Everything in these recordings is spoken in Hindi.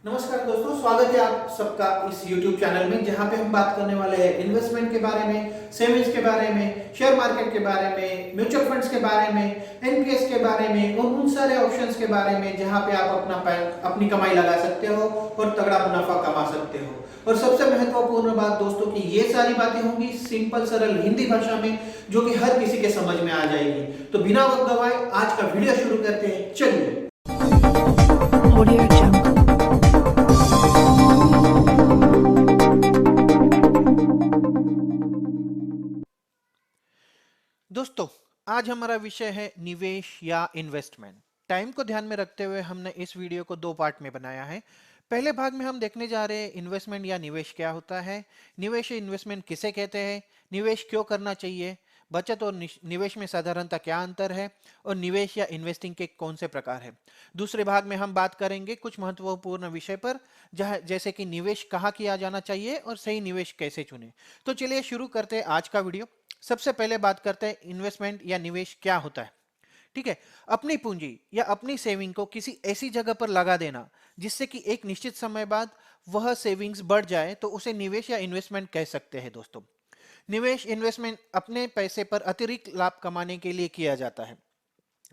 नमस्कार दोस्तों, स्वागत है आप सबका इस YouTube चैनल में जहां पे हम बात करने वाले हैं इन्वेस्टमेंट के बारे में, सेविंग्स के बारे में, शेयर मार्केट के बारे में, म्यूचुअल फंड्स के बारे में, एनपीएस के बारे में और उन सारे ऑप्शंस के बारे में जहां पे आप अपनी कमाई लगा सकते हो और तगड़ा मुनाफा कमा सकते हो। और सबसे महत्वपूर्ण बात दोस्तों कि ये सारी बातें होंगी सिंपल सरल हिंदी भाषा में, जो कि हर किसी के समझ में आ जाएगी। तो बिना वक्त गवाए आज का वीडियो शुरू करते हैं, चलिए। Audio Jungle. दोस्तों, आज हमारा विषय है निवेश या इन्वेस्टमेंट। टाइम को ध्यान में रखते हुए हमने इस वीडियो को दो पार्ट में बनाया है। पहले भाग में हम देखने जा रहे हैं इन्वेस्टमेंट या निवेश क्या होता है, निवेश या इन्वेस्टमेंट किसे कहते हैं, निवेश क्यों करना चाहिए, बचत और निवेश में साधारणतः क्या अंतर है और निवेश या इन्वेस्टिंग के कौन से प्रकार हैं। दूसरे भाग में हम बात करेंगे कुछ महत्वपूर्ण विषय पर, जैसे कि निवेश कहाँ किया जाना चाहिए और सही निवेश कैसे चुने। तो चलिए शुरू करते हैं आज का वीडियो। सबसे पहले बात करते हैं इन्वेस्टमेंट या निवेश क्या होता है। ठीक है, अपनी पूंजी या अपनी सेविंग को किसी ऐसी जगह पर लगा देना जिससे कि एक निश्चित समय बाद वह सेविंग्स बढ़ जाए, तो उसे निवेश या इन्वेस्टमेंट कह सकते हैं दोस्तों। निवेश इन्वेस्टमेंट अपने पैसे पर अतिरिक्त लाभ कमाने के लिए किया जाता है।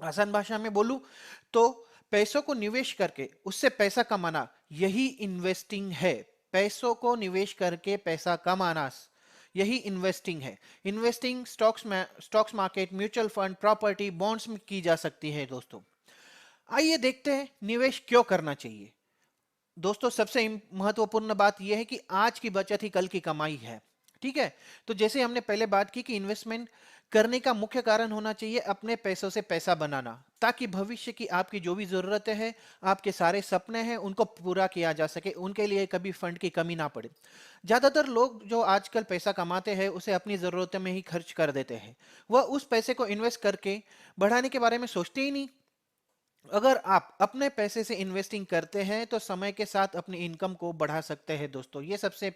आसान भाषा में बोलूं तो पैसों को निवेश करके उससे पैसा कमाना, यही इन्वेस्टिंग है। पैसों को निवेश करके पैसा कमाना, यही इन्वेस्टिंग है। Investing stocks market, mutual fund, property, bonds में की जा सकती है दोस्तों। आइए देखते हैं निवेश क्यों करना चाहिए। दोस्तों, सबसे महत्वपूर्ण बात यह है कि आज की बचत ही कल की कमाई है। ठीक है, तो जैसे हमने पहले बात की कि इन्वेस्टमेंट करने का मुख्य कारण होना चाहिए अपने पैसों से पैसा बनाना, ताकि भविष्य की आपकी जो भी जरूरतें हैं, आपके सारे सपने हैं, उनको पूरा किया जा सके, उनके लिए कभी फंड की कमी ना पड़े। ज्यादातर लोग जो आजकल पैसा कमाते हैं उसे अपनी जरूरतों में ही खर्च कर देते हैं। वह उस पैसे को इन्वेस्ट करके बढ़ाने के बारे में सोचते ही नहीं। अगर आप अपने पैसे से इन्वेस्टिंग करते हैं तो समय के साथ अपनी इनकम को बढ़ा सकते हैं दोस्तों। ये सबसे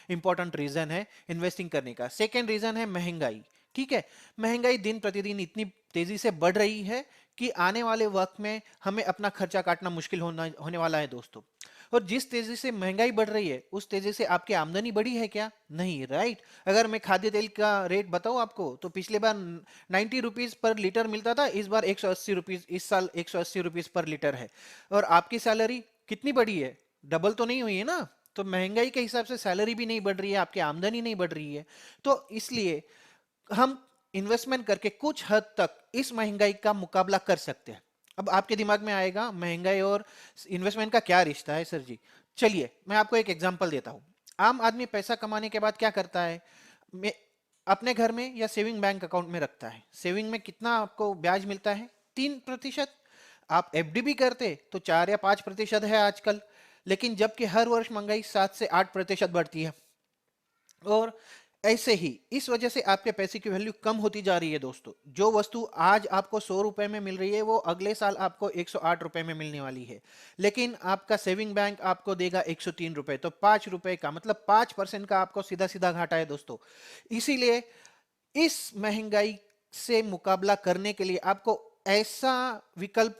इंपॉर्टेंट रीजन है इन्वेस्टिंग करने का। सेकेंड रीजन है महंगाई। ठीक है, महंगाई दिन प्रतिदिन इतनी तेजी से बढ़ रही है कि आने वाले वक्त में हमें अपना खर्चा काटना मुश्किल होने वाला है दोस्तों। और जिस तेजी से महंगाई बढ़ रही है उस तेजी से आपकी आमदनी बढ़ी है क्या? नहीं, राइट। अगर मैं खाद्य तेल का रेट बताऊं आपको तो पिछले बार 90 रुपीज पर लीटर मिलता था, इस बार 180 रुपीज, इस साल 180 रुपीज पर लीटर है। और आपकी सैलरी कितनी बढ़ी है? डबल तो नहीं हुई है ना। तो महंगाई के हिसाब से सैलरी भी नहीं बढ़ रही है, आपकी आमदनी नहीं बढ़ रही है। तो इसलिए हम इन्वेस्टमेंट करके कुछ हद तक इस महंगाई का मुकाबला कर सकते हैं। अब आपके दिमाग में आएगा महंगाई और इन्वेस्टमेंट का क्या रिश्ता है सर जी। चलिए मैं आपको एक एग्जांपल देता हूं। आम आदमी पैसा कमाने के बाद क्या करता है? अपने घर में या सेविंग बैंक अकाउंट में रखता है। सेविंग में कितना आपको ब्याज मिलता है? 3%। आप एफडी भी करते तो 4 या 5% है आजकल। लेकिन जबकि हर वर्ष महंगाई 7 से 8% बढ़ती है। और ऐसे ही इस वजह से आपके पैसे की वैल्यू कम होती जा रही है दोस्तों। जो वस्तु आज आपको 100 रुपए में मिल रही है वो अगले साल आपको 108 रुपए में मिलने वाली है। लेकिन आपका सेविंग बैंक आपको देगा 103 रुपए। तो 5 रुपए का मतलब 5% का आपको सीधा सीधा घाटा है दोस्तों। इसीलिए इस महंगाई से मुकाबला करने के लिए आपको ऐसा विकल्प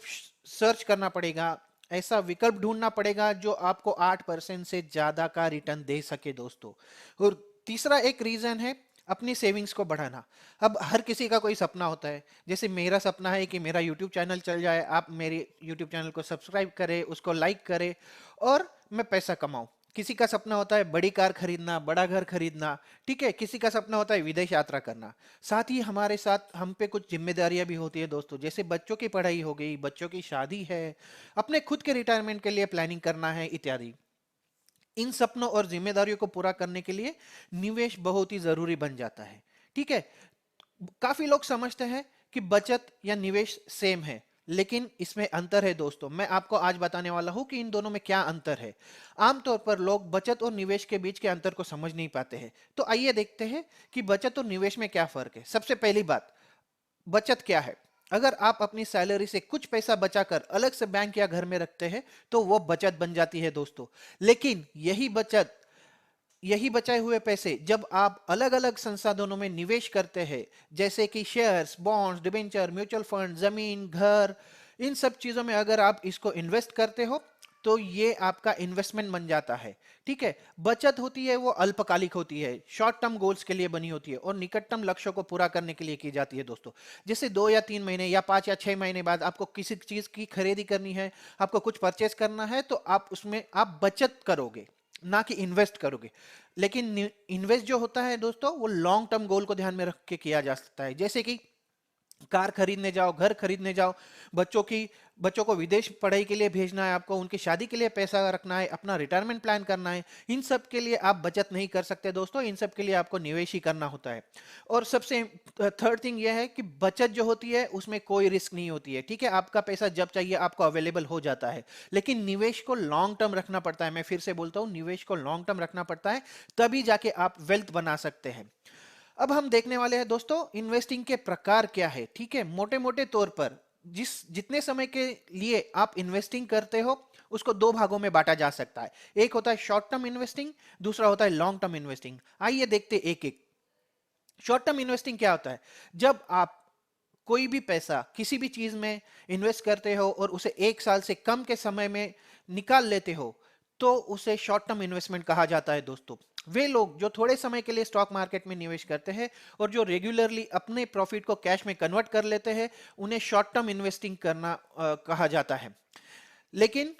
सर्च करना पड़ेगा, ऐसा विकल्प ढूंढना पड़ेगा जो आपको 8% से ज्यादा का रिटर्न दे सके दोस्तों। और तीसरा एक रीजन है अपनी सेविंग्स को बढ़ाना। अब हर किसी का कोई सपना होता है। जैसे मेरा सपना है कि मेरा यूट्यूब चैनल चल जाए, आप मेरे यूट्यूब चैनल को सब्सक्राइब करें, उसको लाइक करें और मैं पैसा कमाऊं। किसी का सपना होता है बड़ी कार खरीदना, बड़ा घर खरीदना। ठीक है, किसी का सपना होता है विदेश यात्रा करना। साथ ही हमारे साथ हम पे कुछ जिम्मेदारियां भी होती है दोस्तों, जैसे बच्चों की पढ़ाई हो गई, बच्चों की शादी है, अपने खुद के रिटायरमेंट के लिए प्लानिंग करना है इत्यादि। इन सपनों और जिम्मेदारियों को पूरा करने के लिए निवेश बहुत ही जरूरी बन जाता है। ठीक है, काफी लोग समझते हैं कि बचत या निवेश सेम है, लेकिन इसमें अंतर है दोस्तों। मैं आपको आज बताने वाला हूं कि इन दोनों में क्या अंतर है। आमतौर पर लोग बचत और निवेश के बीच के अंतर को समझ नहीं पाते हैं। तो आइए देखते हैं कि बचत और निवेश में क्या फर्क है। सबसे पहली बात, बचत क्या है? अगर आप अपनी सैलरी से कुछ पैसा बचाकर अलग से बैंक या घर में रखते हैं तो वो बचत बन जाती है दोस्तों। लेकिन यही बचाए हुए पैसे जब आप अलग अलग संसाधनों में निवेश करते हैं, जैसे कि shares, bonds, debenture, mutual fund, जमीन, घर, इन सब चीजों में अगर आप इसको इन्वेस्ट करते हो तो ये आपका इन्वेस्टमेंट बन जाता है। ठीक है, बचत होती है वो अल्पकालिक होती है, शॉर्ट टर्म गोल्स के लिए बनी होती है और निकटतम लक्ष्यों को पूरा करने के लिए की जाती है दोस्तों। जैसे 2 या 3 महीने या 5 या 6 महीने बाद आपको किसी चीज की खरीदी करनी है, आपको कुछ परचेस करना है, तो आप उसमें आप बचत करोगे, ना कि इन्वेस्ट करोगे। लेकिन इन्वेस्ट जो होता है दोस्तों, वो लॉन्ग टर्म गोल को ध्यान में रख के किया जा सकता है। जैसे कि कार खरीदने जाओ, घर खरीदने जाओ, बच्चों को विदेश पढ़ाई के लिए भेजना है, आपको उनकी शादी के लिए पैसा रखना है, अपना रिटायरमेंट प्लान करना है, इन सब के लिए आप बचत नहीं कर सकते दोस्तों, इन सब के लिए आपको निवेश ही करना होता है। और सबसे थर्ड थिंग यह है कि बचत जो होती है उसमें कोई रिस्क नहीं होती है। ठीक है, आपका पैसा जब चाहिए आपको अवेलेबल हो जाता है। लेकिन निवेश को लॉन्ग टर्म रखना पड़ता है, मैं फिर से बोलता हूं, निवेश को लॉन्ग टर्म रखना पड़ता है, तभी जाके आप वेल्थ बना सकते हैं। अब हम देखने वाले हैं दोस्तों इन्वेस्टिंग के प्रकार क्या है। ठीक है, मोटे मोटे तौर पर जितने समय के लिए आप इन्वेस्टिंग करते हो उसको दो भागों में बांटा जा सकता है। एक होता है शॉर्ट टर्म इन्वेस्टिंग, दूसरा होता है लॉन्ग टर्म इन्वेस्टिंग। आइए देखते एक एक। शॉर्ट टर्म इन्वेस्टिंग क्या होता है? जब आप कोई भी पैसा किसी भी चीज में इन्वेस्ट करते हो और उसे 1 साल से कम के समय में निकाल लेते हो, तो उसे शॉर्ट टर्म इन्वेस्टमेंट कहा जाता है दोस्तों। वे लोग जो थोड़े समय के लिए स्टॉक मार्केट में निवेश करते हैं और जो रेगुलरली अपने प्रॉफिट को कैश में कन्वर्ट कर लेते हैं, उन्हें शॉर्ट टर्म इन्वेस्टिंग करना कहा जाता है। लेकिन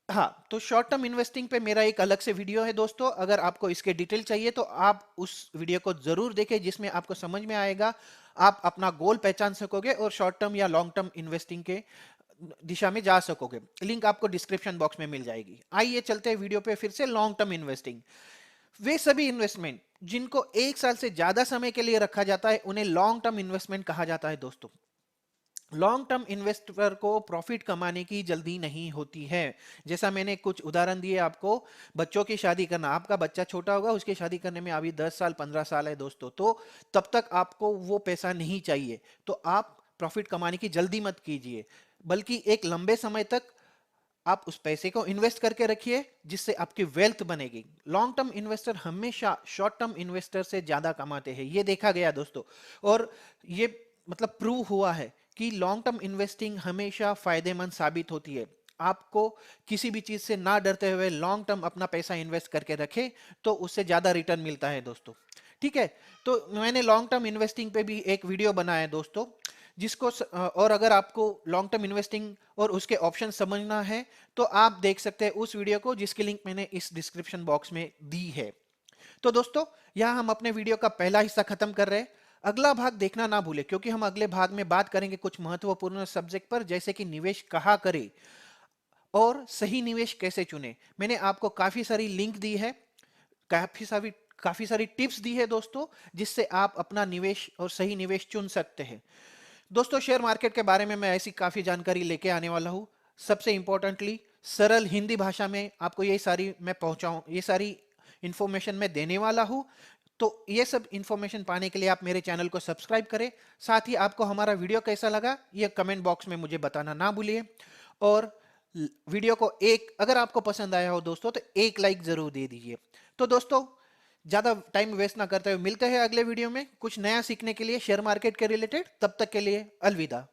हाँ, तो शॉर्ट टर्म इन्वेस्टिंग पे मेरा एक अलग से वीडियो है दोस्तों, अगर आपको इसके डिटेल चाहिए तो आप उस वीडियो को जरूर देखें, जिसमें आपको समझ में आएगा, आप अपना गोल पहचान सकोगे और शॉर्ट टर्म या लॉन्ग टर्म इन्वेस्टिंग के दिशा में जा सकोगे। लिंक आपको डिस्क्रिप्शन बॉक्स में मिल जाएगी। आइए चलते हैं वीडियो पे फिर से। लॉन्ग टर्म इन्वेस्टिंग, वे सभी इन्वेस्टमेंट जिनको 1 साल से ज्यादा समय के लिए रखा जाता है उन्हें लॉन्ग टर्म इन्वेस्टमेंट कहा जाता है दोस्तों। लॉन्ग टर्म इन्वेस्टर को प्रॉफिट कमाने की जल्दी नहीं होती है। जैसा मैंने कुछ उदाहरण दिए आपको, बच्चों की शादी करना, आपका बच्चा छोटा होगा, उसकी शादी करने में अभी 10 साल 15 साल है दोस्तों, तो तब तक आपको वो पैसा नहीं चाहिए, तो आप प्रॉफिट कमाने की जल्दी मत कीजिए, बल्कि एक लंबे समय तक आप उस पैसे को इन्वेस्ट करके रखिए, जिससे आपकी वेल्थ बनेगी। लॉन्ग टर्म इन्वेस्टर हमेशा शॉर्ट टर्म इन्वेस्टर से ज्यादा कमाते हैं, ये देखा गया दोस्तों। और ये मतलब प्रूव हुआ है कि लॉन्ग टर्म इन्वेस्टिंग हमेशा फायदेमंद साबित होती है। आपको किसी भी चीज से ना डरते हुए लॉन्ग टर्म अपना पैसा इन्वेस्ट करके रखे, तो उससे ज्यादा रिटर्न मिलता है दोस्तों। ठीक है, तो मैंने लॉन्ग टर्म इन्वेस्टिंग पे भी एक वीडियो बनाया है दोस्तों, और अगर आपको लॉन्ग टर्म इन्वेस्टिंग और उसके ऑप्शन समझना है तो आप देख सकते हैं उस वीडियो को, जिसकी लिंक मैंने इस डिस्क्रिप्शन बॉक्स में दी है। तो दोस्तों, यहां हम अपने वीडियो का पहला हिस्सा खत्म कर रहे हैं। अगला भाग देखना ना भूले, क्योंकि हम अगले भाग में बात करेंगे कुछ महत्वपूर्ण सब्जेक्ट पर, जैसे कि निवेश कहाँ करें और सही निवेश कैसे चुने। मैंने आपको काफी सारी लिंक दी है, काफी सारी टिप्स दी है दोस्तों, जिससे आप अपना निवेश और सही निवेश चुन सकते हैं। दोस्तों, शेयर मार्केट के बारे में मैं ऐसी काफी जानकारी लेके आने वाला हूं। सबसे इंपॉर्टेंटली सरल हिंदी भाषा में आपको ये सारी इंफॉर्मेशन मैं देने वाला हूं। तो ये सब इंफॉर्मेशन पाने के लिए आप मेरे चैनल को सब्सक्राइब करें। साथ ही आपको हमारा वीडियो कैसा लगा ये कमेंट बॉक्स में मुझे बताना ना भूलिए। और वीडियो को अगर आपको पसंद आया हो दोस्तों, तो एक लाइक जरूर दे दीजिए। तो दोस्तों, ज्यादा टाइम वेस्ट ना करते हुए मिलते हैं अगले वीडियो में कुछ नया सीखने के लिए शेयर मार्केट के रिलेटेड। तब तक के लिए अलविदा।